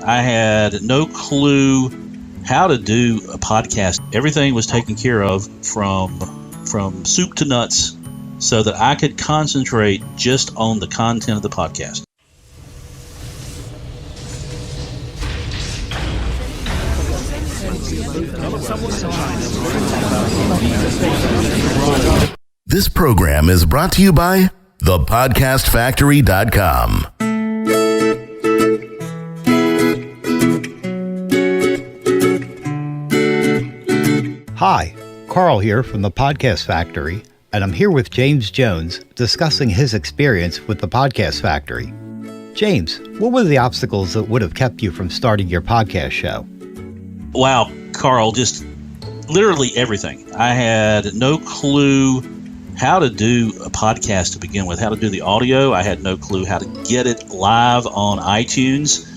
I had no clue how to do a podcast. Everything was taken care of from soup to nuts so that I could concentrate just on the content of the podcast. This program is brought to you by thepodcastfactory.com. Hi, Carl here from the Podcast Factory, and I'm here with James Jones discussing his experience with the Podcast Factory. James, what were the obstacles that would have kept you from starting your podcast show? Wow, Carl, just literally everything. I had no clue how to do a podcast to begin with, how to do the audio. I had no clue how to get it live on iTunes.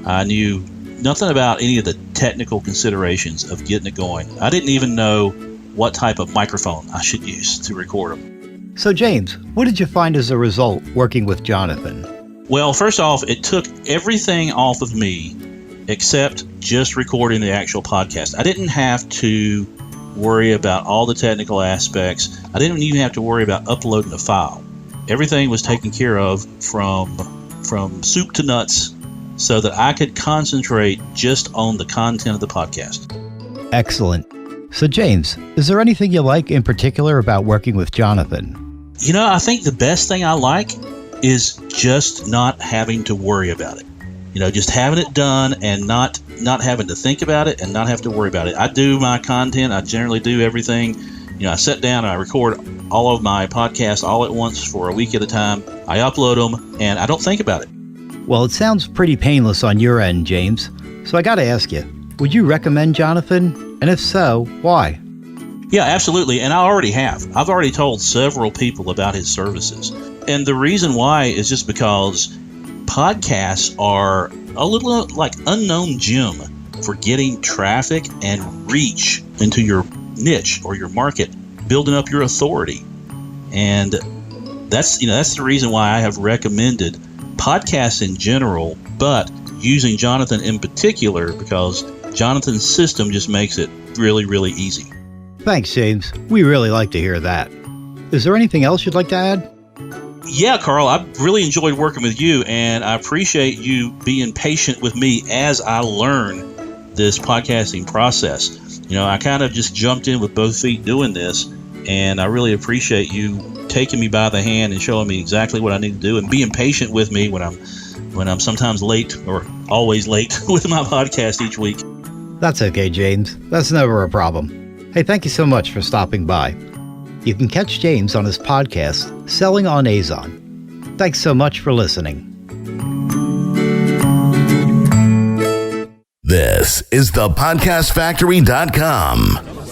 I knew nothing about any of the technical considerations of getting it going. I didn't even know what type of microphone I should use to record them. So James, what did you find as a result working with Jonathan? Well, first off, it took everything off of me except just recording the actual podcast. I didn't have to worry about all the technical aspects. I didn't even have to worry about uploading a file. Everything was taken care of from soup to nuts so that I could concentrate just on the content of the podcast. Excellent. So James, is there anything you like in particular about working with Jonathan? You know, I think the best thing I like is just not having to worry about it. You know, just having it done and not having to think about it and not have to worry about it. I do my content. I generally do everything. You know, I sit down and I record all of my podcasts all at once for a week at a time. I upload them and I don't think about it. Well, it sounds pretty painless on your end, James. So I got to ask you, would you recommend Jonathan? And if so, why? Yeah, absolutely. And I already have. I've already told several people about his services. And the reason why is just because podcasts are a little like unknown gem for getting traffic and reach into your niche or your market, building up your authority. And that's the reason why I have recommended podcasts in general, but using Jonathan in particular, because Jonathan's system just makes it really, really easy. Thanks, James. We really like to hear that. Is there anything else you'd like to add? Yeah, Carl, I really enjoyed working with you, and I appreciate you being patient with me as I learn this podcasting process. You know, I kind of just jumped in with both feet doing this, and I really appreciate you taking me by the hand and showing me exactly what I need to do and being patient with me when I'm sometimes late or always late with my podcast each week. That's okay, James. That's never a problem. Hey, thank you so much for stopping by. You can catch James on his podcast, Selling on Azon. Thanks so much for listening. This is thepodcastfactory.com.